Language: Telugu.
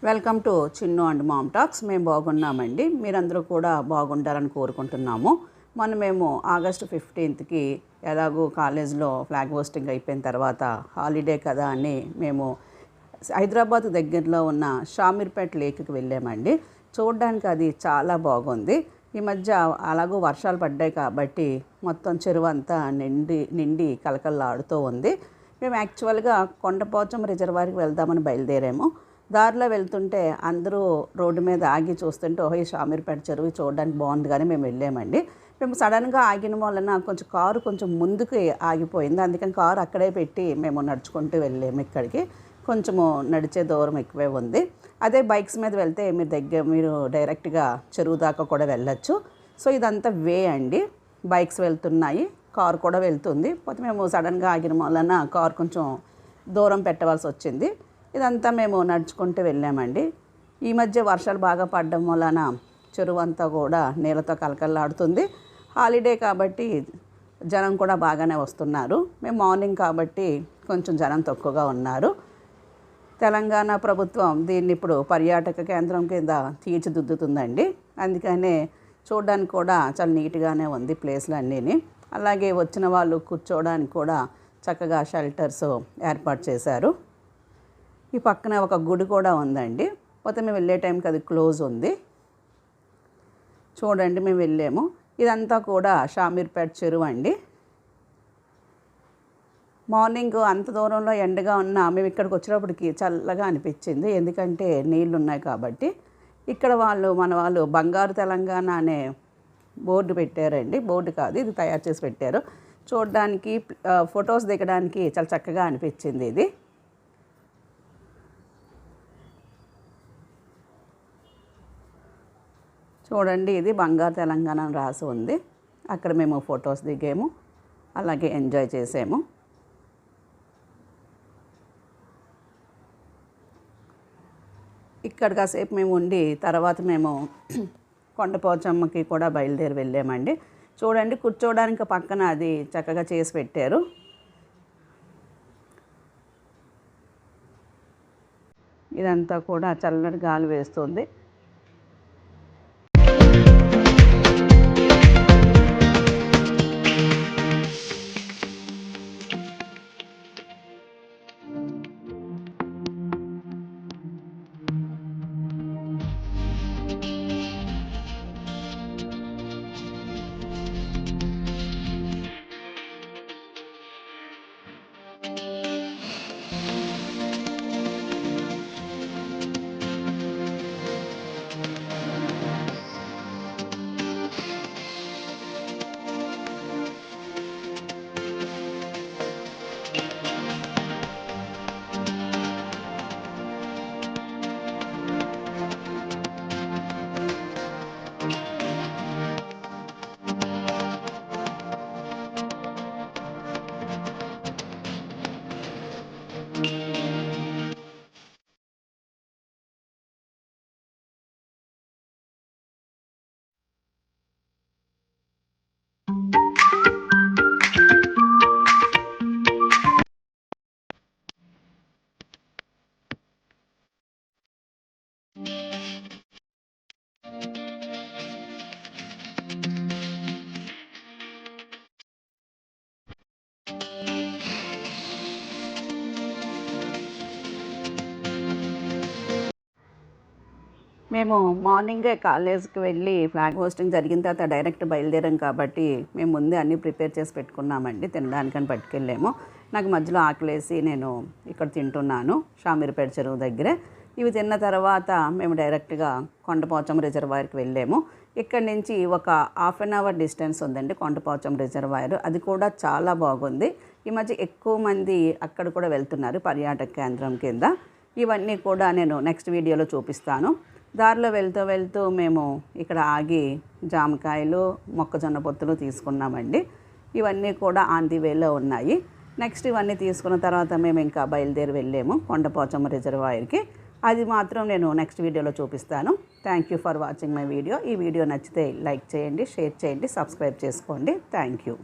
Welcome to Chinnu and mom talks. మేము బాగున్నామండి, మీరందరూ కూడా బాగుండాలని కోరుకుంటున్నాము. మేము ఆగస్టు 15కి ఎలాగో కాలేజ్లో ఫ్లాగ్ హోస్టింగ్ అయిపోయిన తర్వాత హాలిడే కదా అని మేము హైదరాబాద్ దగ్గరలో ఉన్న షామీర్పేట్ లేక్కి వెళ్ళామండి. చూడడానికి అది చాలా బాగుంది. ఈ మధ్య అలాగూ వర్షాలు పడ్డాయి కాబట్టి మొత్తం చెరువు అంతా నిండి కలకల్లాడుతూ ఉంది. మేము యాక్చువల్గా కొండపోచమ్మ రిజర్వాయర్కి వెళ్దామని బయలుదేరాము. దారిలో వెళ్తుంటే అందరూ రోడ్డు మీద ఆగి చూస్తుంటే ఈ షామీర్పేట చెరువు చూడడానికి బాగుంది కానీ మేము వెళ్ళామండి. మేము సడన్గా ఆగిన వలన కారు కొంచెం ముందుకు ఆగిపోయింది. అందుకని కారు అక్కడే పెట్టి మేము నడుచుకుంటూ వెళ్ళాము. ఇక్కడికి కొంచెము నడిచే దూరం ఎక్కువే ఉంది. అదే బైక్స్ మీద వెళ్తే మీరు డైరెక్ట్గా చెరువు దాకా కూడా వెళ్ళచ్చు. సో ఇదంతా వే అండి, బైక్స్ వెళ్తున్నాయి, కారు కూడా వెళ్తుంది. పోతే మేము సడన్గా ఆగిన వలన కారు కొంచెం దూరం పెట్టవలసి వచ్చింది. ఇదంతా మేము నడుచుకుంటూ వెళ్ళామండి. ఈ మధ్య వర్షాలు బాగా పడడం వలన చెరువు అంతా కూడా నీళ్ళతో కలకల్లాడుతుంది. హాలిడే కాబట్టి జనం కూడా బాగానే వస్తున్నారు. మేము మార్నింగ్ కాబట్టి కొంచెం జనం తక్కువగా ఉన్నారు. తెలంగాణ ప్రభుత్వం దీన్ని ఇప్పుడు పర్యాటక కేంద్రం కింద తీర్చిదిద్దుతుందండి. అందుకనే చూడడానికి కూడా చాలా నీట్గానే ఉంది ప్లేస్లు అన్నీని. అలాగే వచ్చిన వాళ్ళు కూర్చోవడానికి కూడా చక్కగా షెల్టర్స్ ఏర్పాటు చేశారు. ఈ పక్కన ఒక గుడి కూడా ఉందండి. పోతే మేము వెళ్ళే టైంకి అది క్లోజ్ ఉంది. చూడండి, మేము వెళ్ళాము. ఇదంతా కూడా షామీర్పేట చెరువు అండి. మార్నింగ్ అంత దూరంలో ఎండగా ఉన్నా మేము ఇక్కడికి వచ్చినప్పటికి చల్లగా అనిపించింది. ఎందుకంటే నీళ్ళు ఉన్నాయి కాబట్టి. ఇక్కడ మన వాళ్ళు బంగారు తెలంగాణ అనే బోర్డు పెట్టారండి. బోర్డు కాదు, ఇది తయారు చేసి పెట్టారు. చూడడానికి ఫొటోస్ దిగడానికి చాలా చక్కగా అనిపించింది ఇది. చూడండి, ఇది బంగారు తెలంగాణ అని రాసి ఉంది. అక్కడ మేము ఫొటోస్ దిగాము, అలాగే ఎంజాయ్ చేసాము. ఇక్కడ కాసేపు మేము ఉండి తర్వాత మేము కొండపోచమ్మకి కూడా బయలుదేరి వెళ్ళామండి. చూడండి, కూర్చోవడానికి పక్కన అది చక్కగా చేసి పెట్టారు. ఇదంతా కూడా చల్లటి గాలి వేస్తుంది. మేము మార్నింగే కాలేజ్కి వెళ్ళి ఫ్లాగ్ హోస్టింగ్ జరిగిన తర్వాత డైరెక్ట్ బయలుదేరాం కాబట్టి మేము ముందే అన్నీ ప్రిపేర్ చేసి పెట్టుకున్నామండి. తినడానికని పట్టుకెళ్ళాము. నాకు మధ్యలో ఆకలేసి నేను ఇక్కడ తింటున్నాను షామీర్పేట చెరువు దగ్గరే. ఇవి తిన్న తర్వాత మేము డైరెక్ట్గా కొండపోచమ్మ రిజర్వాయర్కి వెళ్ళాము. ఇక్కడి నుంచి ఒక ½ an hour డిస్టెన్స్ ఉందండి కొండపోచమ్మ రిజర్వాయర్. అది కూడా చాలా బాగుంది. ఈ మధ్య ఎక్కువ మంది అక్కడ కూడా వెళ్తున్నారు పర్యాటక కేంద్రం కింద. ఇవన్నీ కూడా నేను నెక్స్ట్ వీడియోలో చూపిస్తాను. దారిలో వెళ్తూ మేము ఇక్కడ ఆగి జామకాయలు, మొక్కజొన్న పొత్తులు తీసుకున్నామండి. ఇవన్నీ కూడా ఆన్ ది వేలో ఉన్నాయి. నెక్స్ట్ ఇవన్నీ తీసుకున్న తర్వాత మేము ఇంకా బయలుదేరి వెళ్ళాము కొండపోచమ్మ రిజర్వాయర్కి. అది మాత్రం నేను నెక్స్ట్ వీడియోలో చూపిస్తాను. Thank you for watching my video. ఈ వీడియో నచ్చితే లైక్ చేయండి, షేర్ చేయండి, సబ్స్క్రైబ్ చేసుకోండి. Thank you.